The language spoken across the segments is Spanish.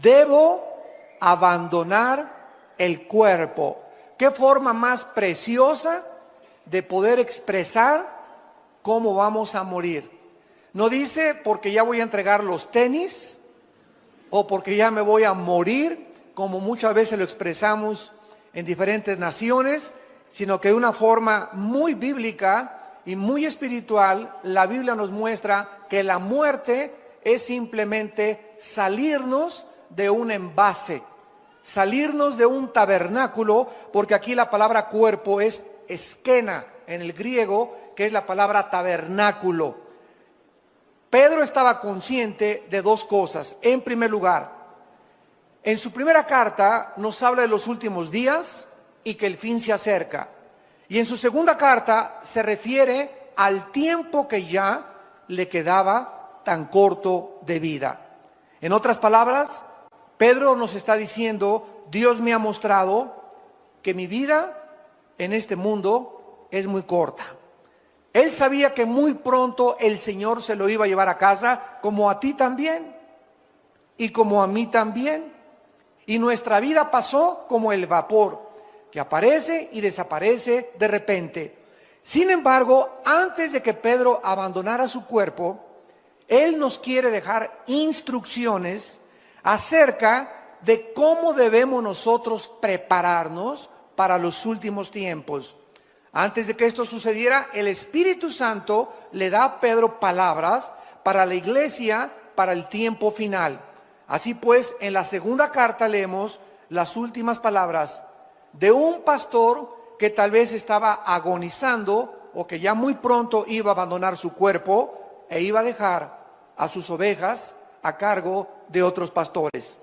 debo abandonar el cuerpo. ¿Qué forma más preciosa de poder expresar cómo vamos a morir? No dice porque ya voy a entregar los tenis o porque ya me voy a morir, como muchas veces lo expresamos en diferentes naciones, sino que de una forma muy bíblica y muy espiritual, la Biblia nos muestra que la muerte es simplemente salirnos de un envase, salirnos de un tabernáculo, porque aquí la palabra cuerpo es esquena en el griego, que es la palabra tabernáculo. Pedro estaba consciente de dos cosas. En primer lugar, en su primera carta nos habla de los últimos días y que el fin se acerca. Y en su segunda carta se refiere al tiempo que ya le quedaba tan corto de vida. En otras palabras, Pedro nos está diciendo: Dios me ha mostrado que mi vida en este mundo es muy corta. Él sabía que muy pronto el Señor se lo iba a llevar a casa, como a ti también, y como a mí también. Y nuestra vida pasó como el vapor, que aparece y desaparece de repente. Sin embargo, antes de que Pedro abandonara su cuerpo, él nos quiere dejar instrucciones acerca de cómo debemos nosotros prepararnos para los últimos tiempos. Antes de que esto sucediera, el Espíritu Santo le da a Pedro palabras para la iglesia, para el tiempo final. Así pues, en la segunda carta leemos las últimas palabras de un pastor que tal vez estaba agonizando o que ya muy pronto iba a abandonar su cuerpo e iba a dejar a sus ovejas a cargo de otros pastores.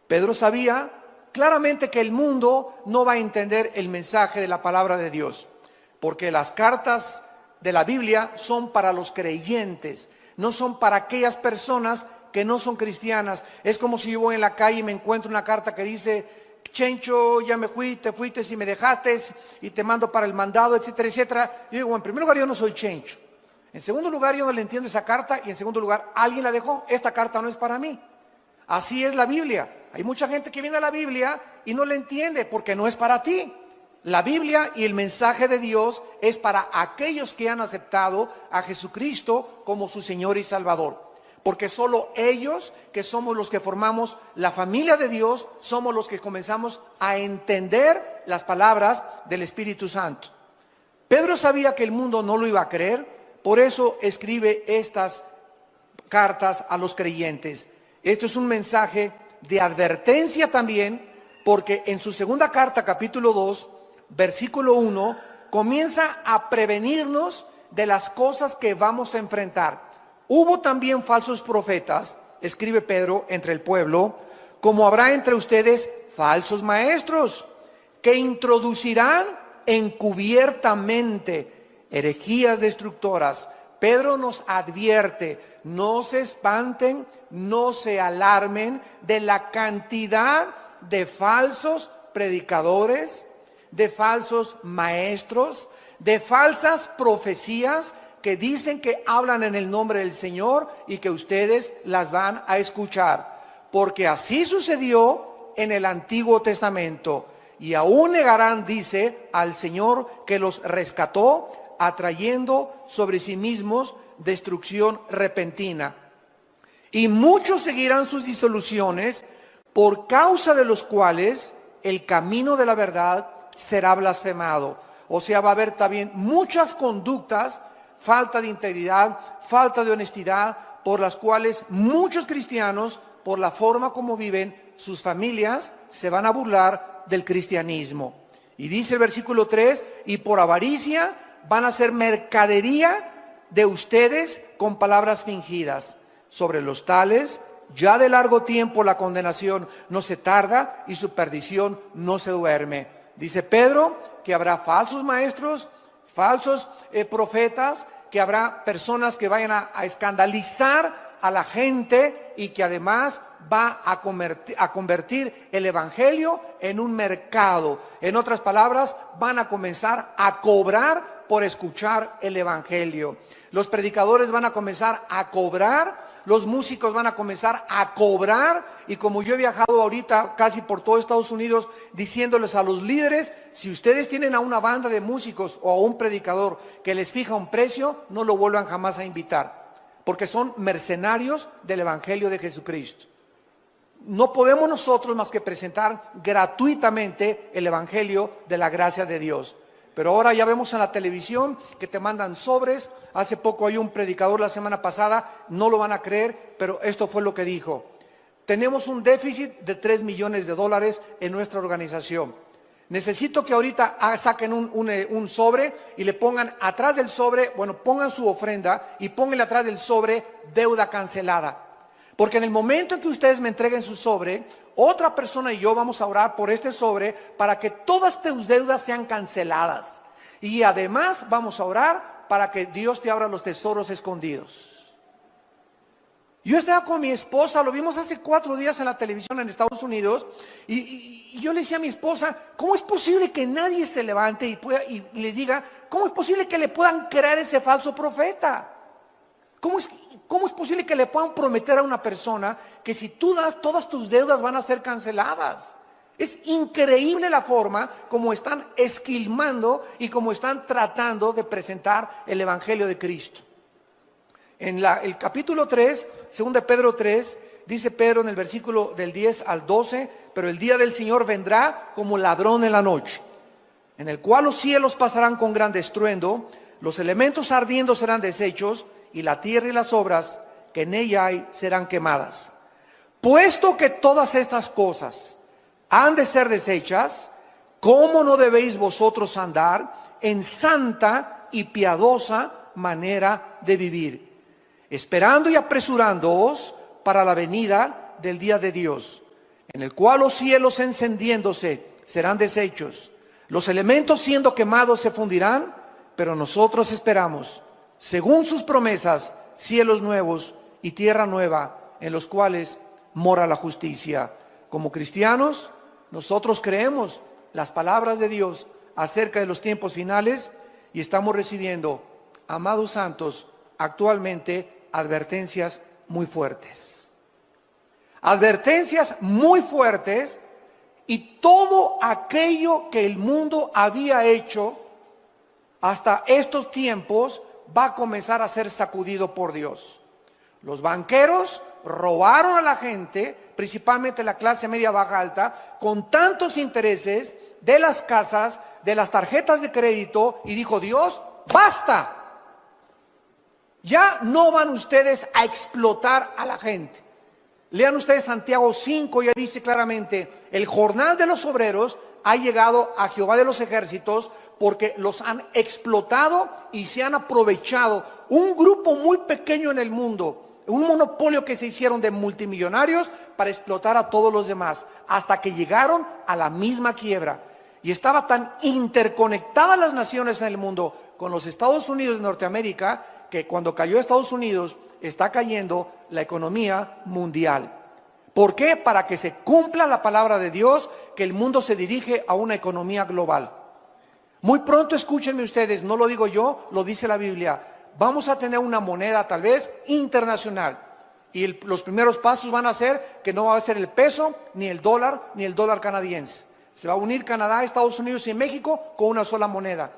Pedro sabía claramente que el mundo no va a entender el mensaje de la palabra de Dios, porque las cartas de la Biblia son para los creyentes, no son para aquellas personas que no son cristianas. Es como si yo voy en la calle y me encuentro una carta que dice: Chencho, ya me fui, te fuiste y me dejaste y te mando para el mandado, etcétera, etcétera. Yo digo, en primer lugar, yo no soy Chencho. En segundo lugar, yo no le entiendo esa carta. Y en segundo lugar, alguien la dejó. Esta carta no es para mí. Así es la Biblia. Hay mucha gente que viene a la Biblia y no la entiende porque no es para ti. La Biblia y el mensaje de Dios es para aquellos que han aceptado a Jesucristo como su Señor y Salvador. Porque solo ellos, que somos los que formamos la familia de Dios, somos los que comenzamos a entender las palabras del Espíritu Santo. Pedro sabía que el mundo no lo iba a creer, por eso escribe estas cartas a los creyentes. Esto es un mensaje de advertencia también, porque en su segunda carta, capítulo 2, versículo 1, comienza a prevenirnos de las cosas que vamos a enfrentar. Hubo también falsos profetas, escribe Pedro, entre el pueblo, como habrá entre ustedes falsos maestros, que introducirán encubiertamente herejías destructoras. Pedro nos advierte: no se espanten, no se alarmen de la cantidad de falsos predicadores, de falsos maestros, de falsas profecías que dicen que hablan en el nombre del Señor y que ustedes las van a escuchar. Porque así sucedió en el Antiguo Testamento. Y aún negarán, dice, al Señor que los rescató, atrayendo sobre sí mismos destrucción repentina. Y muchos seguirán sus disoluciones, por causa de los cuales el camino de la verdad será blasfemado. O sea, va a haber también muchas conductas, falta de integridad, falta de honestidad, por las cuales muchos cristianos, por la forma como viven sus familias, se van a burlar del cristianismo. Y dice el versículo 3, y por avaricia van a hacer mercadería de ustedes con palabras fingidas. Sobre los tales, ya de largo tiempo la condenación no se tarda y su perdición no se duerme. Dice Pedro que habrá falsos maestros, falsos profetas, que habrá personas que vayan a escandalizar a la gente y que además va a convertir el evangelio en un mercado. En otras palabras, van a comenzar a cobrar por escuchar el evangelio. Los predicadores van a comenzar a cobrar los músicos van a comenzar a cobrar, y como yo he viajado ahorita casi por todo Estados Unidos diciéndoles a los líderes, si ustedes tienen a una banda de músicos o a un predicador que les fija un precio, no lo vuelvan jamás a invitar, porque son mercenarios del Evangelio de Jesucristo. No podemos nosotros más que presentar gratuitamente el Evangelio de la gracia de Dios. Pero ahora ya vemos en la televisión que te mandan sobres. Hace poco hay un predicador la semana pasada, no lo van a creer, pero esto fue lo que dijo. Tenemos un déficit de $3 millones en nuestra organización. Necesito que ahorita saquen un sobre y le pongan atrás del sobre, pongan su ofrenda y pónganle atrás del sobre deuda cancelada. Porque en el momento en que ustedes me entreguen su sobre, otra persona y yo vamos a orar por este sobre para que todas tus deudas sean canceladas. Y además vamos a orar para que Dios te abra los tesoros escondidos. Yo estaba con mi esposa, lo vimos hace 4 días en la televisión en Estados Unidos, y yo le decía a mi esposa, ¿cómo es posible que nadie se levante y les diga, cómo es posible que le puedan creer ese falso profeta? ¿Cómo es posible que le puedan prometer a una persona que si tú das, todas tus deudas van a ser canceladas? Es increíble la forma como están esquilmando y como están tratando de presentar el Evangelio de Cristo. En el capítulo 3, 2 de Pedro 3, dice Pedro en el versículo del 10 al 12, pero el día del Señor vendrá como ladrón en la noche, en el cual los cielos pasarán con gran estruendo, los elementos ardiendo serán deshechos, y la tierra y las obras que en ella hay serán quemadas. Puesto que todas estas cosas han de ser deshechas, ¿cómo no debéis vosotros andar en santa y piadosa manera de vivir, esperando y apresurándoos para la venida del día de Dios, en el cual los cielos encendiéndose serán deshechos, los elementos siendo quemados se fundirán, pero nosotros esperamos, según sus promesas, cielos nuevos y tierra nueva, en los cuales mora la justicia. Como cristianos, nosotros creemos las palabras de Dios acerca de los tiempos finales y estamos recibiendo, amados santos, actualmente advertencias muy fuertes. Advertencias muy fuertes, y todo aquello que el mundo había hecho hasta estos tiempos va a comenzar a ser sacudido por Dios. Los banqueros robaron a la gente, principalmente la clase media baja alta, con tantos intereses de las casas, de las tarjetas de crédito, y dijo Dios, ¡basta! Ya no van ustedes a explotar a la gente. Lean ustedes Santiago 5, ya dice claramente, el jornal de los obreros ha llegado a Jehová de los ejércitos, porque los han explotado y se han aprovechado. Un grupo muy pequeño en el mundo, un monopolio que se hicieron de multimillonarios para explotar a todos los demás, hasta que llegaron a la misma quiebra. Y estaba tan interconectadas las naciones en el mundo con los Estados Unidos de Norteamérica, que cuando cayó Estados Unidos, está cayendo la economía mundial. ¿Por qué? Para que se cumpla la palabra de Dios, que el mundo se dirige a una economía global. Muy pronto, escúchenme ustedes, no lo digo yo, lo dice la Biblia, vamos a tener una moneda tal vez internacional, y los primeros pasos van a ser que no va a ser el peso, ni el dólar canadiense. Se va a unir Canadá, Estados Unidos y México con una sola moneda.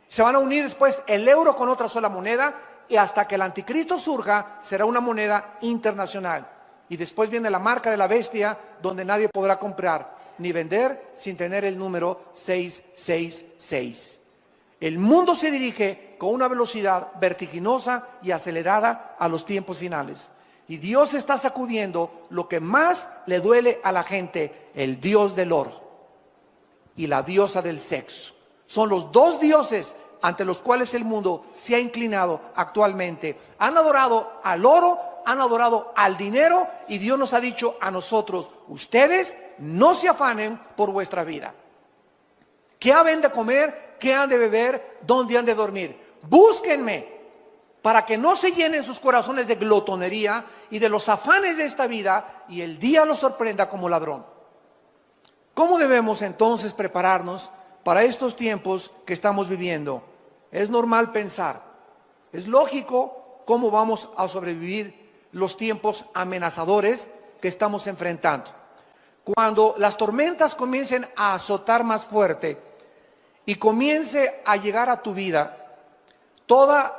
Se van a unir después el euro con otra sola moneda, y hasta que el anticristo surja será una moneda internacional. Y después viene la marca de la bestia, donde nadie podrá comprar ni vender sin tener el número 666. El mundo se dirige con una velocidad vertiginosa y acelerada a los tiempos finales. Y Dios está sacudiendo lo que más le duele a la gente, el dios del oro y la diosa del sexo. Son los dos dioses ante los cuales el mundo se ha inclinado actualmente. Han adorado al oro, han adorado al dinero, y Dios nos ha dicho a nosotros, ustedes no se afanen por vuestra vida. ¿Qué han de comer? ¿Qué han de beber? ¿Dónde han de dormir? Búsquenme, para que no se llenen sus corazones de glotonería y de los afanes de esta vida, y el día los sorprenda como ladrón. ¿Cómo debemos entonces prepararnos para estos tiempos que estamos viviendo? Es normal pensar, es lógico cómo vamos a sobrevivir, los tiempos amenazadores que estamos enfrentando. Cuando las tormentas comiencen a azotar más fuerte y comience a llegar a tu vida, toda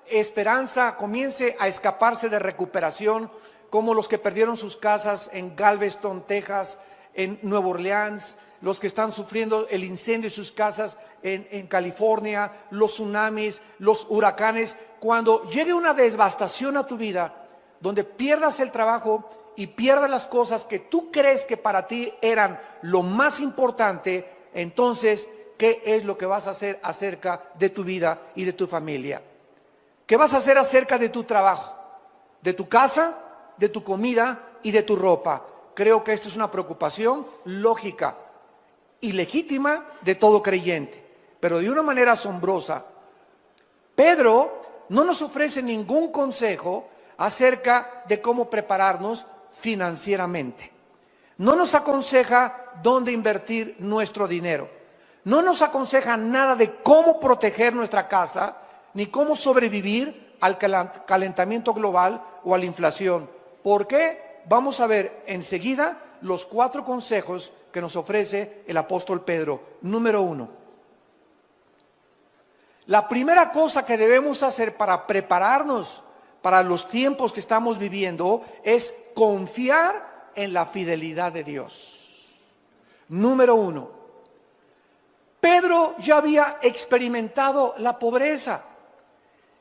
esperanza comience a escaparse de recuperación, como los que perdieron sus casas en Galveston, Texas, en Nueva Orleans, los que están sufriendo el incendio de sus casas en California, los tsunamis, los huracanes. Cuando llegue una devastación a tu vida, donde pierdas el trabajo y pierdas las cosas que tú crees que para ti eran lo más importante, entonces, ¿qué es lo que vas a hacer acerca de tu vida y de tu familia? ¿Qué vas a hacer acerca de tu trabajo, de tu casa, de tu comida y de tu ropa? Creo que esto es una preocupación lógica y legítima de todo creyente, pero de una manera asombrosa. Pedro no nos ofrece ningún consejo acerca de cómo prepararnos financieramente. No nos aconseja dónde invertir nuestro dinero. No nos aconseja nada de cómo proteger nuestra casa, ni cómo sobrevivir al calentamiento global o a la inflación. ¿Por qué? Vamos a ver enseguida los 4 consejos que nos ofrece el apóstol Pedro. Número 1. La primera cosa que debemos hacer para prepararnos para los tiempos que estamos viviendo es confiar en la fidelidad de Dios. Número 1. Pedro ya había experimentado la pobreza,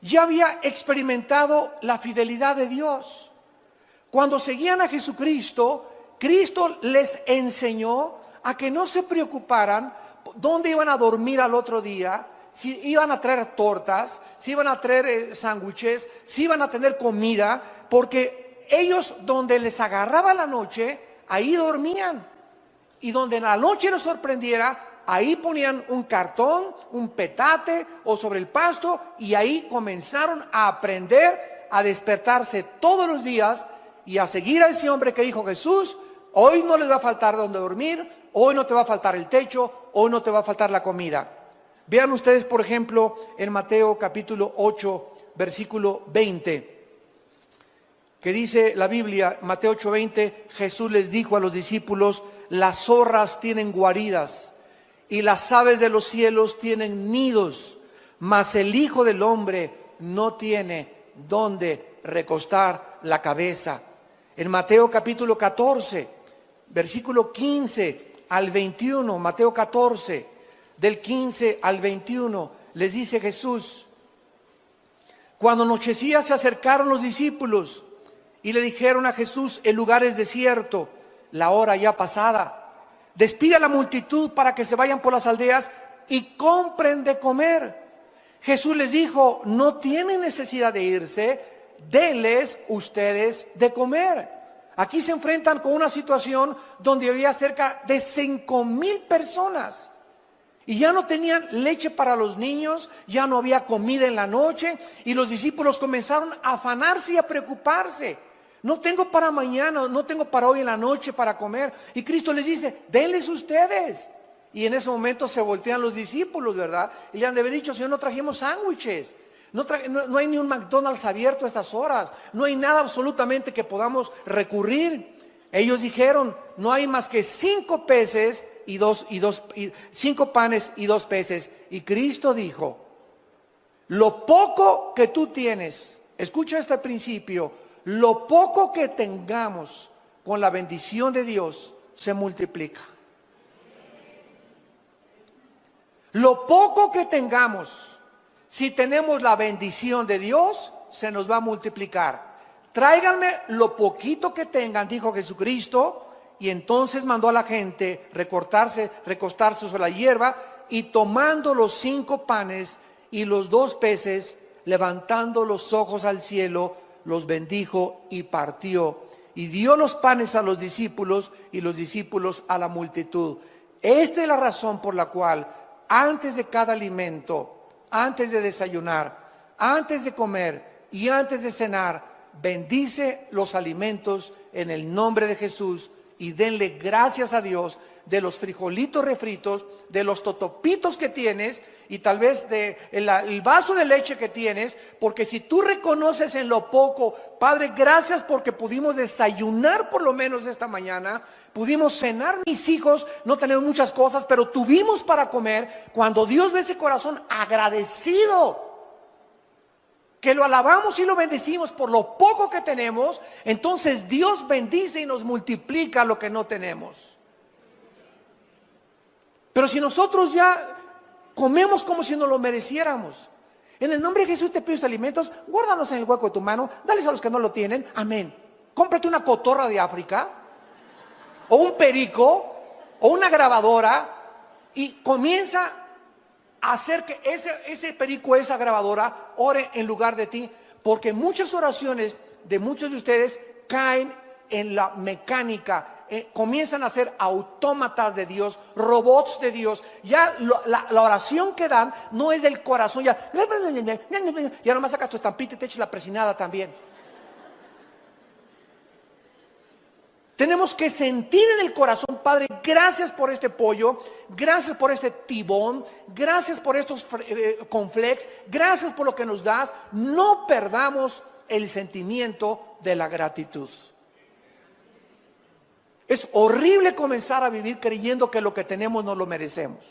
ya había experimentado la fidelidad de Dios. Cuando seguían a Jesucristo, Cristo les enseñó a que no se preocuparan dónde iban a dormir al otro día, si iban a traer tortas, si iban a traer sándwiches, si iban a tener comida, porque ellos donde les agarraba la noche, ahí dormían. Y donde en la noche les sorprendiera, ahí ponían un cartón, un petate o sobre el pasto, y ahí comenzaron a aprender a despertarse todos los días y a seguir a ese hombre que dijo Jesús: hoy no les va a faltar donde dormir, hoy no te va a faltar el techo, hoy no te va a faltar la comida. Vean ustedes, por ejemplo, en Mateo capítulo 8, versículo 20, que dice la Biblia, Mateo 8:20, Jesús les dijo a los discípulos: las zorras tienen guaridas y las aves de los cielos tienen nidos, mas el Hijo del Hombre no tiene dónde recostar la cabeza. En Mateo capítulo 14, versículo 15 al 21, Mateo 14, del 15 al 21, les dice Jesús: cuando anochecía se acercaron los discípulos y le dijeron a Jesús: el lugar es desierto, la hora ya pasada. Despide a la multitud para que se vayan por las aldeas y compren de comer. Jesús les dijo: no tienen necesidad de irse, denles ustedes de comer. Aquí se enfrentan con una situación donde había cerca de 5,000 personas. Y ya no tenían leche para los niños, ya no había comida en la noche, y los discípulos comenzaron a afanarse y a preocuparse. No tengo para mañana, no tengo para hoy en la noche para comer. Y Cristo les dice: denles ustedes. Y en ese momento se voltean los discípulos, ¿verdad? Y le han de haber dicho: Señor, no trajimos sándwiches. No hay ni un McDonald's abierto a estas horas. No hay nada absolutamente que podamos recurrir. Ellos dijeron: no hay más que 5 peces y 5 panes y 2 peces. Y Cristo dijo: lo poco que tú tienes, escucha este principio, lo poco que tengamos con la bendición de Dios se multiplica. Lo poco que tengamos, si tenemos la bendición de Dios, se nos va a multiplicar. Tráiganme lo poquito que tengan, dijo Jesucristo, y entonces mandó a la gente recostarse sobre la hierba, y tomando los 5 panes y los 2 peces, levantando los ojos al cielo, los bendijo y partió, y dio los panes a los discípulos y los discípulos a la multitud. Esta es la razón por la cual antes de cada alimento, antes de desayunar, antes de comer y antes de cenar, bendice los alimentos en el nombre de Jesús y denle gracias a Dios de los frijolitos refritos, de los totopitos que tienes y tal vez de el vaso de leche que tienes, porque si tú reconoces en lo poco, Padre, gracias porque pudimos desayunar por lo menos esta mañana, pudimos cenar, mis hijos, no tenemos muchas cosas, pero tuvimos para comer. Cuando Dios ve ese corazón agradecido, que lo alabamos y lo bendecimos por lo poco que tenemos, entonces Dios bendice y nos multiplica lo que no tenemos. Pero si nosotros ya comemos como si no lo mereciéramos, en el nombre de Jesús te pido alimentos, guárdanos en el hueco de tu mano, dales a los que no lo tienen, amén. Cómprate una cotorra de África, o un perico, o una grabadora, y comienza a hacer que ese perico, esa grabadora, ore en lugar de ti, porque muchas oraciones de muchos de ustedes caen en la mecánica, comienzan a ser autómatas de Dios, robots de Dios. Ya la oración que dan no es del corazón, ya nomás sacas tu estampita y te echas la presinada también. Tenemos que sentir en el corazón, Padre, gracias por este pollo, gracias por este tibón, gracias por estos cornflakes, gracias por lo que nos das. No perdamos el sentimiento de la gratitud. Es horrible comenzar a vivir creyendo que lo que tenemos no lo merecemos.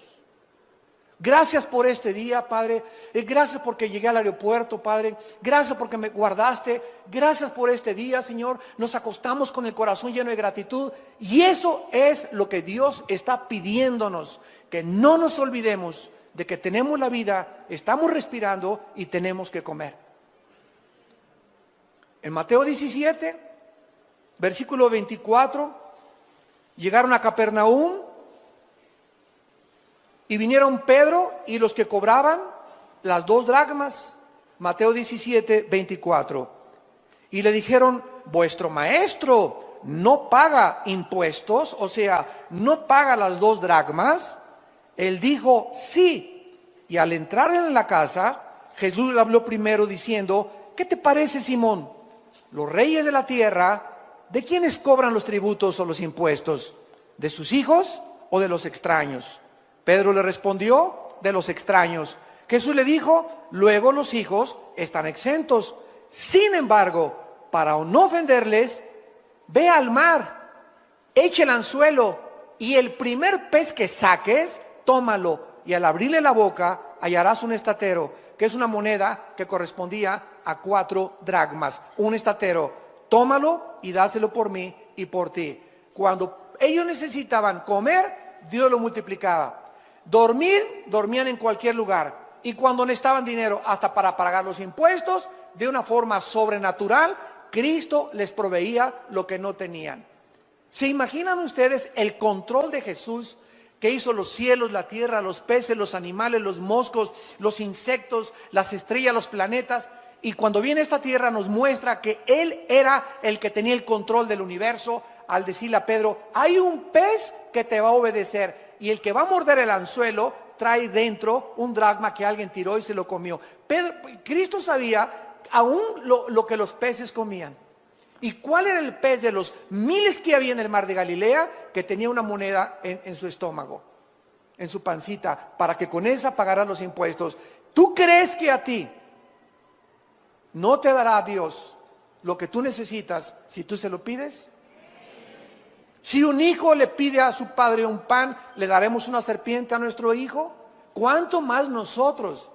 Gracias por este día, Padre. Gracias porque llegué al aeropuerto, Padre. Gracias porque me guardaste. Gracias por este día, Señor. Nos acostamos con el corazón lleno de gratitud. Y eso es lo que Dios está pidiéndonos. Que no nos olvidemos de que tenemos la vida, estamos respirando y tenemos que comer. En Mateo 17, versículo 24, llegaron a Capernaum. Y vinieron Pedro y los que cobraban las 2 dracmas, Mateo 17, 24. Y le dijeron, vuestro maestro no paga impuestos, o sea, no paga las 2 dracmas. Él dijo, sí. Y al entrar en la casa, Jesús le habló primero diciendo, ¿qué te parece, Simón? Los reyes de la tierra, ¿de quiénes cobran los tributos o los impuestos? ¿De sus hijos o de los extraños? Pedro le respondió, de los extraños. Jesús le dijo, luego los hijos están exentos. Sin embargo, para no ofenderles, ve al mar, echa el anzuelo y el primer pez que saques, tómalo. Y al abrirle la boca, hallarás un estatero, que es una moneda que correspondía a 4 dracmas. Un estatero, tómalo y dáselo por mí y por ti. Cuando ellos necesitaban comer, Dios lo multiplicaba. Dormir, dormían en cualquier lugar. Y cuando necesitaban dinero hasta para pagar los impuestos, de una forma sobrenatural, Cristo les proveía lo que no tenían. ¿Se imaginan ustedes el control de Jesús que hizo los cielos, la tierra, los peces, los animales, los moscos, los insectos, las estrellas, los planetas? Y cuando viene a esta tierra nos muestra que Él era el que tenía el control del universo, al decirle a Pedro, hay un pez que te va a obedecer. Y el que va a morder el anzuelo trae dentro un dracma que alguien tiró y se lo comió. Cristo sabía aún lo que los peces comían. ¿Y cuál era el pez de los miles que había en el mar de Galilea? Que tenía una moneda en su estómago, en su pancita, para que con esa pagara los impuestos. ¿Tú crees que a ti no te dará Dios lo que tú necesitas si tú se lo pides? Si un hijo le pide a su padre un pan, ¿le daremos una serpiente a nuestro hijo? ¿Cuánto más nosotros,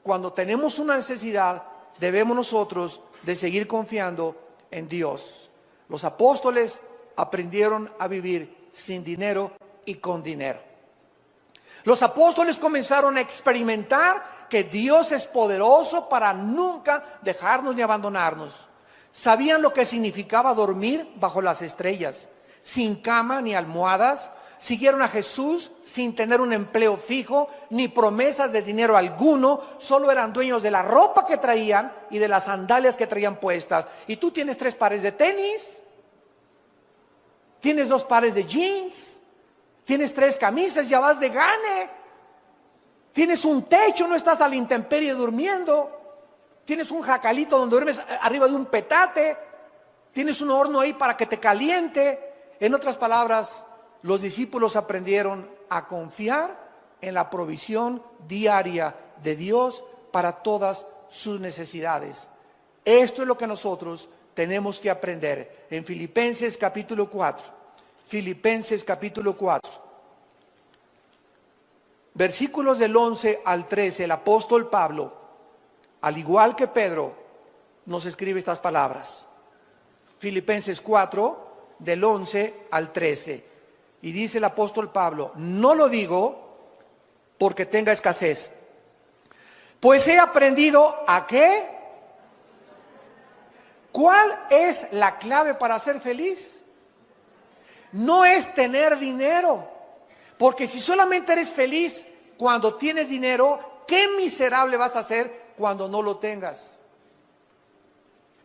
cuando tenemos una necesidad, debemos nosotros de seguir confiando en Dios? Los apóstoles aprendieron a vivir sin dinero y con dinero. Los apóstoles comenzaron a experimentar que Dios es poderoso para nunca dejarnos ni abandonarnos. Sabían lo que significaba dormir bajo las estrellas, sin cama ni almohadas. Siguieron a Jesús sin tener un empleo fijo ni promesas de dinero alguno. Solo eran dueños de la ropa que traían y de las sandalias que traían puestas. Y tú tienes 3 pares de tenis, tienes 2 pares de jeans, tienes 3 camisas, ya vas de gane. Tienes un techo, no estás a la intemperie durmiendo. Tienes un jacalito donde duermes arriba de un petate. Tienes un horno ahí para que te caliente. En otras palabras, los discípulos aprendieron a confiar en la provisión diaria de Dios para todas sus necesidades. Esto es lo que nosotros tenemos que aprender. En Filipenses capítulo 4, Filipenses capítulo 4, versículos del 11 al 13, el apóstol Pablo, al igual que Pedro, nos escribe estas palabras. Filipenses 4, del 11 al 13. Y dice el apóstol Pablo: no lo digo porque tenga escasez, pues he aprendido ¿a qué? ¿Cuál es la clave para ser feliz? No es tener dinero, porque si solamente eres feliz cuando tienes dinero, qué miserable vas a ser cuando no lo tengas.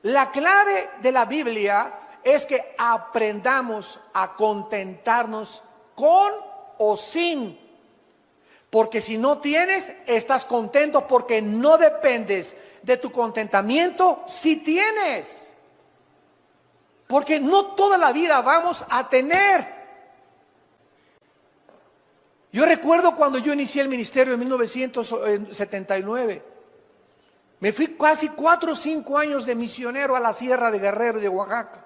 La clave de la Biblia es que aprendamos a contentarnos con o sin. Porque si no tienes, estás contento porque no dependes de tu contentamiento si tienes. Porque no toda la vida vamos a tener. Yo recuerdo cuando yo inicié el ministerio en 1979. Me fui casi 4 o 5 años de misionero a la sierra de Guerrero y de Oaxaca.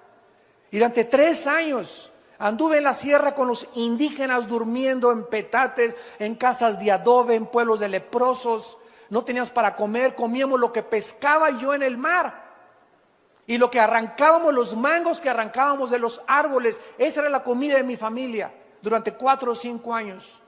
Y durante 3 años anduve en la sierra con los indígenas durmiendo en petates, en casas de adobe, en pueblos de leprosos. No teníamos para comer, comíamos lo que pescaba yo en el mar. Y lo que arrancábamos, los mangos que arrancábamos de los árboles, esa era la comida de mi familia durante 4 o 5 años.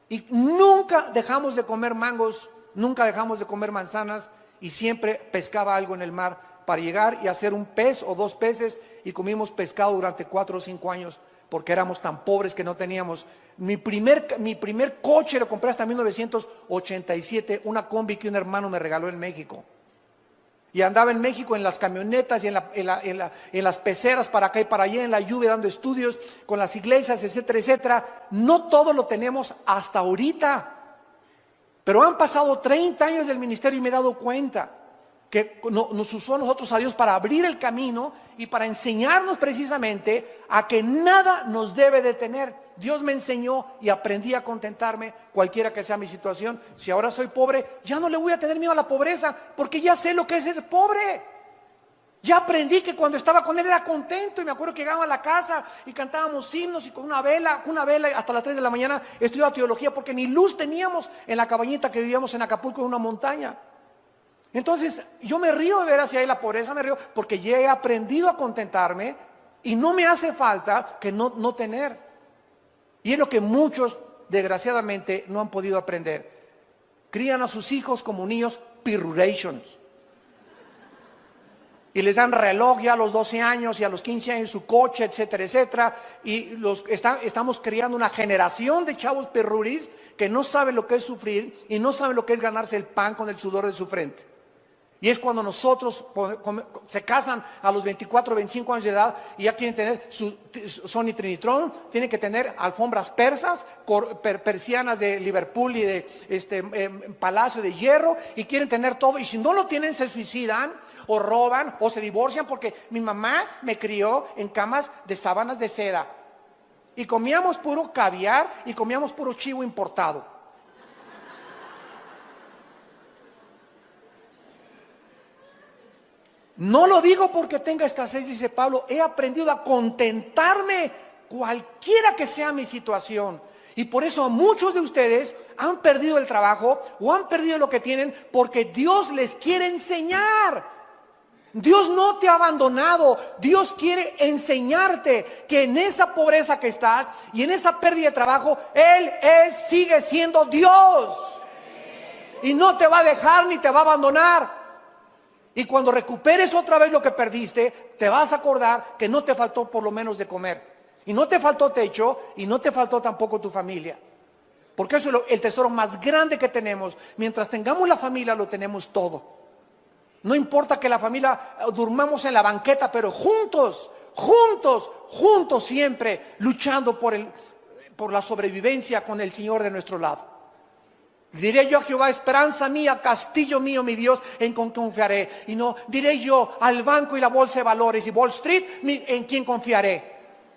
Y nunca dejamos de comer mangos, nunca dejamos de comer manzanas, y siempre pescaba algo en el mar para llegar y hacer un pez o 2 peces, y comimos pescado durante 4 o 5 años porque éramos tan pobres que no teníamos. Mi primer coche lo compré hasta 1987, una combi que un hermano me regaló en México. Y andaba en México en las camionetas y en las peceras para acá y para allá, en la lluvia, dando estudios con las iglesias, etcétera, etcétera. No todo lo tenemos hasta ahorita. Pero han pasado 30 años del ministerio y me he dado cuenta que nos usó a nosotros, a Dios, para abrir el camino y para enseñarnos precisamente a que nada nos debe detener. Dios me enseñó y aprendí a contentarme cualquiera que sea mi situación. Si ahora soy pobre, ya no le voy a tener miedo a la pobreza, porque ya sé lo que es ser pobre. Ya aprendí que cuando estaba con Él era contento, y me acuerdo que llegaba a la casa y cantábamos himnos, y con una vela hasta las 3 de la mañana estudiaba teología, porque ni luz teníamos en la cabañita que vivíamos en Acapulco, en una montaña. Entonces yo me río de ver hacia ahí la pobreza, me río porque ya he aprendido a contentarme y no me hace falta que no tener. Y es lo que muchos desgraciadamente no han podido aprender. Crían a sus hijos como niños pirrurations. Y les dan reloj ya a los 12 años y a los 15 años su coche, etcétera, etcétera. Y estamos criando una generación de chavos perruris que no saben lo que es sufrir y no saben lo que es ganarse el pan con el sudor de su frente. Y es cuando nosotros se casan a los 24, 25 años de edad y ya quieren tener su Sony Trinitron, tienen que tener alfombras persas, persianas de Liverpool y de Palacio de Hierro, y quieren tener todo. Y si no lo tienen, se suicidan o roban o se divorcian, porque mi mamá me crió en camas de sábanas de seda. Y comíamos puro caviar y comíamos puro chivo importado. No lo digo porque tenga escasez, dice Pablo, he aprendido a contentarme cualquiera que sea mi situación. Y por eso muchos de ustedes han perdido el trabajo o han perdido lo que tienen, porque Dios les quiere enseñar. Dios no te ha abandonado. Dios quiere enseñarte que en esa pobreza que estás y en esa pérdida de trabajo, Él sigue siendo Dios. Y no te va a dejar ni te va a abandonar. Y cuando recuperes otra vez lo que perdiste, te vas a acordar que no te faltó por lo menos de comer. Y no te faltó techo, y no te faltó tampoco tu familia. Porque eso es el tesoro más grande que tenemos. Mientras tengamos la familia, lo tenemos todo. No importa que la familia durmamos en la banqueta, pero juntos siempre, luchando por la sobrevivencia con el Señor de nuestro lado. Diré yo a Jehová, esperanza mía, castillo mío, mi Dios, en quien confiaré. Y no diré yo al banco y la bolsa de valores y Wall Street, en quien confiaré.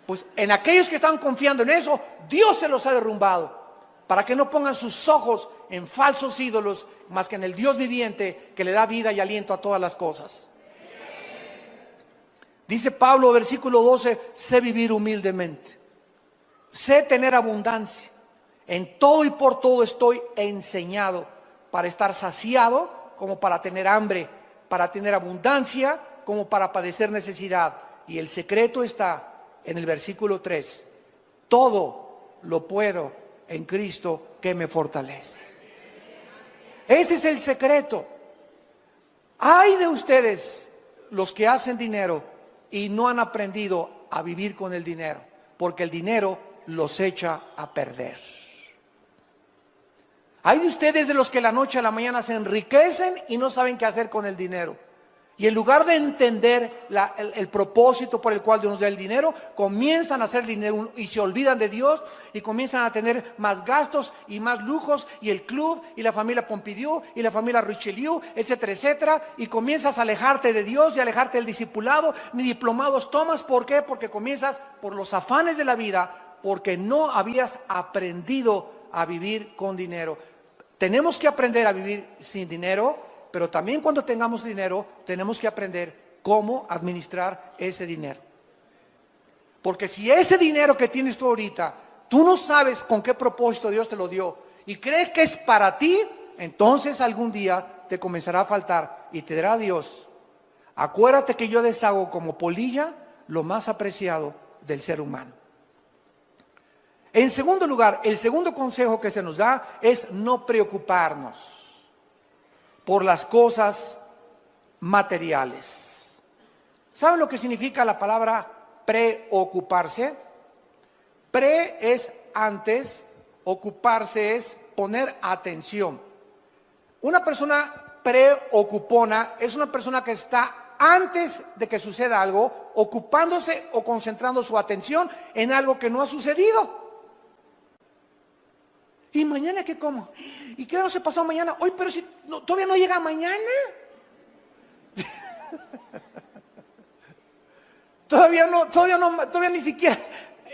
Pues en aquellos que están confiando en eso, Dios se los ha derrumbado, para que no pongan sus ojos en falsos ídolos, más que en el Dios viviente que le da vida y aliento a todas las cosas. Dice Pablo, versículo 12, sé vivir humildemente, sé tener abundancia, en todo y por todo estoy enseñado, para estar saciado como para tener hambre, para tener abundancia como para padecer necesidad. Y el secreto está en el versículo 3, todo lo puedo en Cristo que me fortalece. Ese es el secreto. Ay de ustedes los que hacen dinero y no han aprendido a vivir con el dinero, porque el dinero los echa a perder. Hay de ustedes de los que la noche a la mañana se enriquecen y no saben qué hacer con el dinero. Y en lugar de entender el propósito por el cual Dios nos da el dinero, comienzan a hacer dinero y se olvidan de Dios y comienzan a tener más gastos y más lujos, y el club y la familia Pompidou y la familia Richelieu, etcétera, etcétera, y comienzas a alejarte de Dios y alejarte del discipulado. Ni diplomados tomas. ¿Por qué? Porque comienzas por los afanes de la vida, porque no habías aprendido a vivir con dinero. Tenemos que aprender a vivir sin dinero, pero también cuando tengamos dinero, tenemos que aprender cómo administrar ese dinero. Porque si ese dinero que tienes tú ahorita, tú no sabes con qué propósito Dios te lo dio y crees que es para ti, entonces algún día te comenzará a faltar y te dirá Dios, acuérdate que yo deshago como polilla lo más apreciado del ser humano. En segundo lugar, el segundo consejo que se nos da es no preocuparnos por las cosas materiales. ¿Saben lo que significa la palabra preocuparse? Pre es antes, ocuparse es poner atención. Una persona preocupona es una persona que está antes de que suceda algo, ocupándose o concentrando su atención en algo que no ha sucedido. ¿Y mañana qué como? ¿Y qué no se pasó mañana? Hoy, pero si no, todavía no llega mañana. Todavía ni siquiera.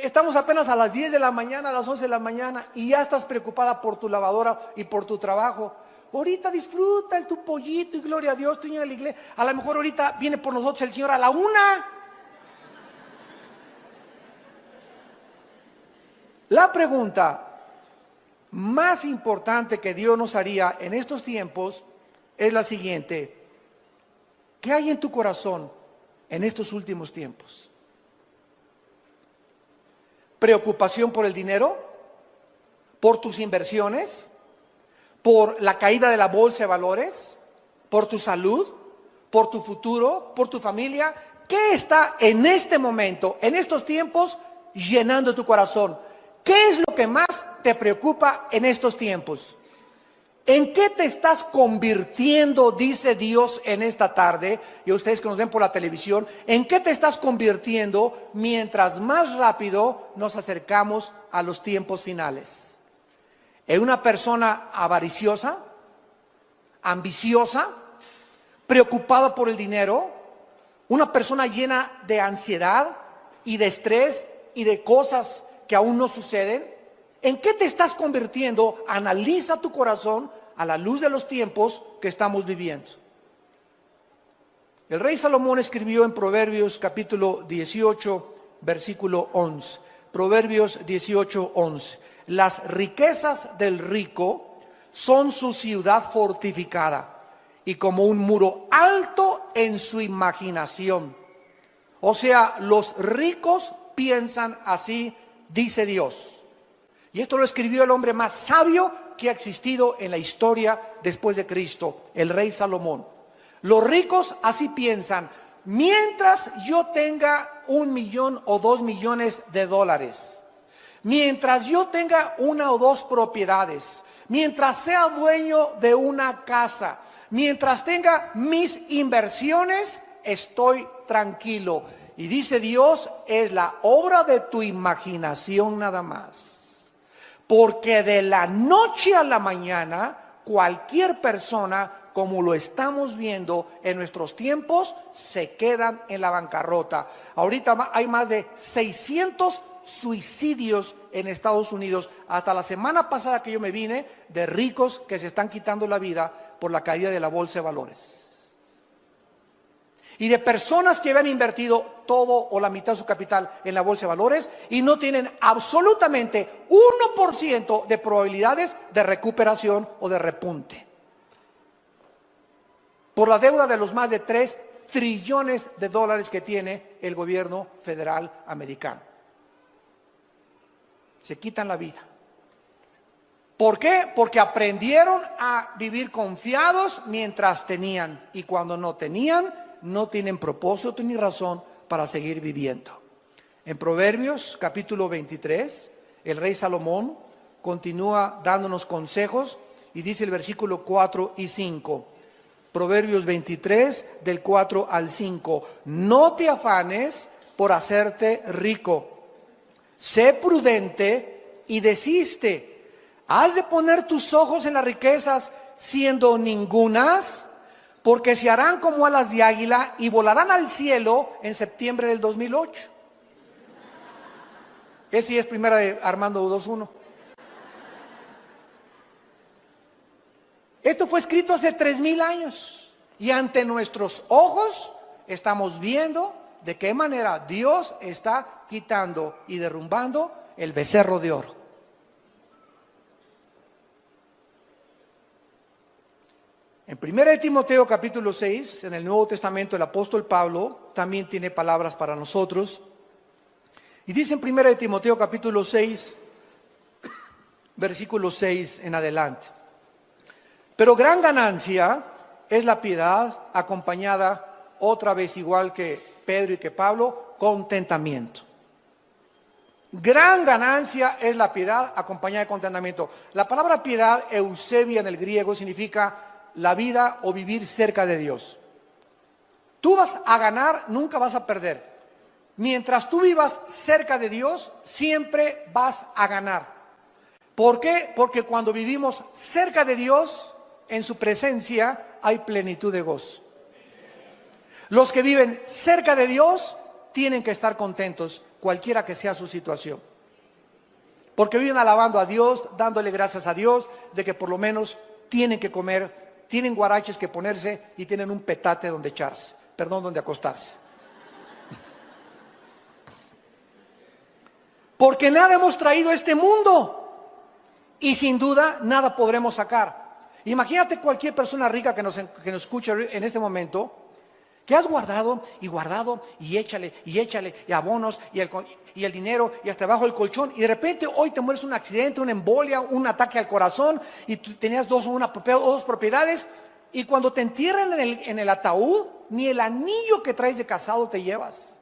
Estamos apenas a las 10 de la mañana, a las 11 de la mañana, y ya estás preocupada por tu lavadora y por tu trabajo. Ahorita disfruta tu pollito y gloria a Dios, tú en la iglesia. A lo mejor ahorita viene por nosotros el Señor a la 1. La pregunta más importante que Dios nos haría en estos tiempos es la siguiente: ¿qué hay en tu corazón en estos últimos tiempos? ¿Preocupación por el dinero? ¿Por tus inversiones? ¿Por la caída de la bolsa de valores? ¿Por tu salud? ¿Por tu futuro? ¿Por tu familia? ¿Qué está en este momento, en estos tiempos, llenando tu corazón? ¿Qué es lo que más te preocupa en estos tiempos? ¿En qué te estás convirtiendo, dice Dios en esta tarde? Y a ustedes que nos ven por la televisión, ¿en qué te estás convirtiendo mientras más rápido nos acercamos a los tiempos finales? ¿En una persona avariciosa, ambiciosa, preocupada por el dinero? ¿Una persona llena de ansiedad y de estrés y de cosas que aún no suceden? ¿En qué te estás convirtiendo? Analiza tu corazón a la luz de los tiempos que estamos viviendo. El rey Salomón escribió en Proverbios capítulo 18, versículo 11. Proverbios 18, 11. Las riquezas del rico son su ciudad fortificada y como un muro alto en su imaginación. O sea, los ricos piensan así, dice Dios. Y esto lo escribió el hombre más sabio que ha existido en la historia después de Cristo, el rey Salomón. Los ricos así piensan: mientras yo tenga 1 millón o 2 millones de dólares, mientras yo tenga 1 o 2 propiedades, mientras sea dueño de una casa, mientras tenga mis inversiones, estoy tranquilo. Y dice Dios, es la obra de tu imaginación nada más. Porque de la noche a la mañana, cualquier persona como lo estamos viendo en nuestros tiempos, se quedan en la bancarrota. Ahorita hay más de 600 suicidios en Estados Unidos, hasta la semana pasada que yo me vine, de ricos que se están quitando la vida por la caída de la bolsa de valores. Y de personas que habían invertido todo o la mitad de su capital en la bolsa de valores y no tienen absolutamente 1% de probabilidades de recuperación o de repunte. Por la deuda de los más de 3 trillones de dólares que tiene el gobierno federal americano. Se quitan la vida. ¿Por qué? Porque aprendieron a vivir confiados mientras tenían, y cuando no tenían, no tienen propósito ni razón para seguir viviendo. En Proverbios capítulo 23, el rey Salomón continúa dándonos consejos y dice el versículo 4 y 5. Proverbios 23, del 4 al 5. No te afanes por hacerte rico. Sé prudente y desiste. ¿Has de poner tus ojos en las riquezas siendo ningunas? Porque se harán como alas de águila y volarán al cielo en septiembre del 2008. Ese es primera de Armando 2.1. Esto fue escrito hace 3000 años y ante nuestros ojos estamos viendo de qué manera Dios está quitando y derrumbando el becerro de oro. En 1 Timoteo capítulo 6, en el Nuevo Testamento, el apóstol Pablo también tiene palabras para nosotros. Y dice en 1 Timoteo capítulo 6, versículo 6 en adelante. Pero gran ganancia es la piedad acompañada, otra vez igual que Pedro y que Pablo, contentamiento. Gran ganancia es la piedad acompañada de contentamiento. La palabra piedad, eusebia en el griego, significa la vida o vivir cerca de Dios. Tú vas a ganar, nunca vas a perder. Mientras tú vivas cerca de Dios, siempre vas a ganar. ¿Por qué? Porque cuando vivimos cerca de Dios, en su presencia hay plenitud de gozo. Los que viven cerca de Dios tienen que estar contentos, cualquiera que sea su situación. Porque viven alabando a Dios, dándole gracias a Dios, de que por lo menos tienen que comer, tienen guaraches que ponerse y tienen un petate donde echarse, donde acostarse. Porque nada hemos traído a este mundo y sin duda nada podremos sacar. Imagínate cualquier persona rica que nos escuche en este momento, que has guardado y échale y abonos y el dinero y hasta abajo el colchón y de repente hoy te mueres un accidente, una embolia, un ataque al corazón y tú tenías dos propiedades y cuando te entierran en el ataúd ni el anillo que traes de casado te llevas.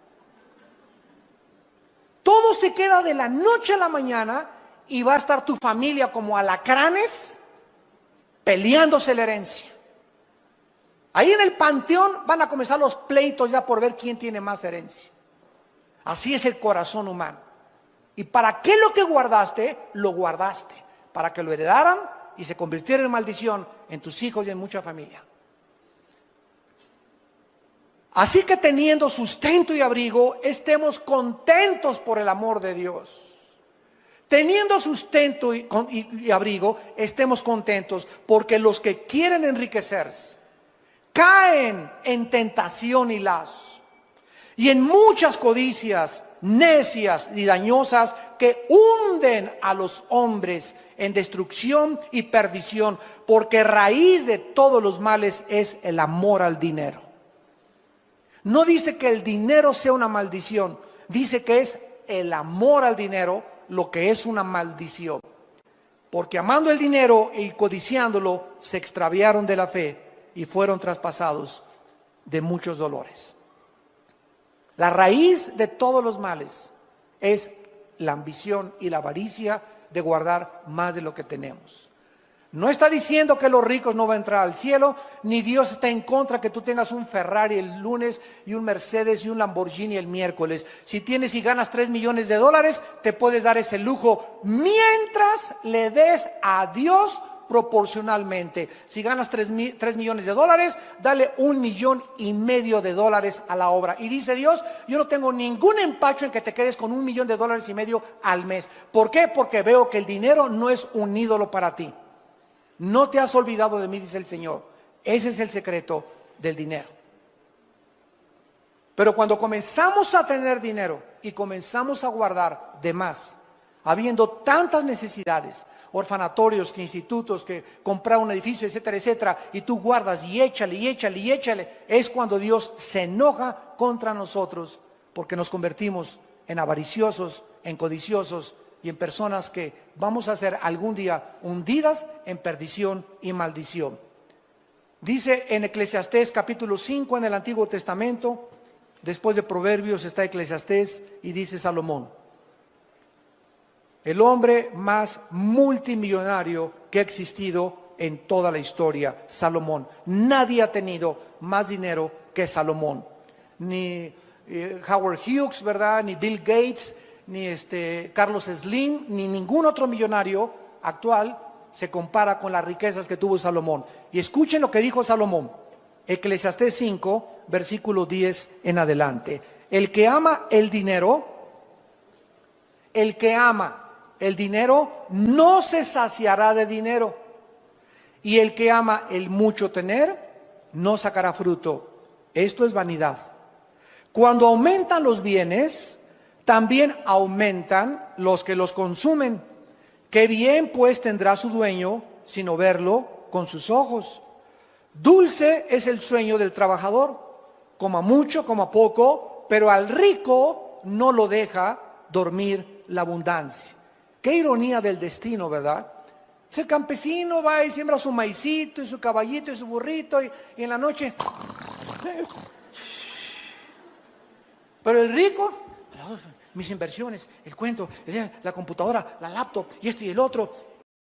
Todo se queda de la noche a la mañana y va a estar tu familia como alacranes peleándose la herencia. Ahí en el panteón van a comenzar los pleitos ya por ver quién tiene más herencia. Así es el corazón humano. ¿Y para qué lo que guardaste? Lo guardaste. Para que lo heredaran y se convirtiera en maldición en tus hijos y en mucha familia. Así que teniendo sustento y abrigo, estemos contentos por el amor de Dios. Teniendo sustento y abrigo, estemos contentos porque los que quieren enriquecerse caen en tentación y lazo y en muchas codicias necias y dañosas que hunden a los hombres en destrucción y perdición, porque raíz de todos los males es el amor al dinero. No dice que el dinero sea una maldición, dice que es el amor al dinero lo que es una maldición, porque amando el dinero y codiciándolo se extraviaron de la fe y fueron traspasados de muchos dolores. La raíz de todos los males es la ambición y la avaricia de guardar más de lo que tenemos. No está diciendo que los ricos no van a entrar al cielo, ni Dios está en contra que tú tengas un Ferrari el lunes y un Mercedes y un Lamborghini el miércoles. Si tienes y ganas 3 millones de dólares, te puedes dar ese lujo mientras le des a Dios proporcionalmente. Si ganas 3 millones de dólares, dale 1,5 millones de dólares a la obra. Y dice Dios, yo no tengo ningún empacho en que te quedes con 1,5 millones de dólares al mes. ¿Por qué? Porque veo que el dinero no es un ídolo para ti. No te has olvidado de mí, dice el Señor. Ese es el secreto del dinero. Pero cuando comenzamos a tener dinero y comenzamos a guardar de más, habiendo tantas necesidades, orfanatorios, que institutos, que comprar un edificio, etcétera, etcétera, y tú guardas y échale, y échale, y échale, es cuando Dios se enoja contra nosotros, porque nos convertimos en avariciosos, en codiciosos, y en personas que vamos a ser algún día hundidas en perdición y maldición. Dice en Eclesiastés capítulo 5 en el Antiguo Testamento, después de Proverbios está Eclesiastés, y dice Salomón, el hombre más multimillonario que ha existido en toda la historia, Salomón. Nadie ha tenido más dinero que Salomón. Ni Howard Hughes, ¿verdad? Ni Bill Gates, ni Carlos Slim, ni ningún otro millonario actual se compara con las riquezas que tuvo Salomón. Y escuchen lo que dijo Salomón, Eclesiastés 5, versículo 10 en adelante. El que ama el dinero no se saciará de dinero, y el que ama el mucho tener no sacará fruto. Esto es vanidad. Cuando aumentan los bienes, también aumentan los que los consumen. Qué bien pues tendrá su dueño sino verlo con sus ojos. Dulce es el sueño del trabajador, coma mucho, coma poco, pero al rico no lo deja dormir la abundancia. Qué ironía del destino, ¿verdad? El campesino va y siembra su maicito y su caballito y su burrito y en la noche... Pero el rico, mis inversiones, el cuento, la computadora, la laptop y esto y el otro.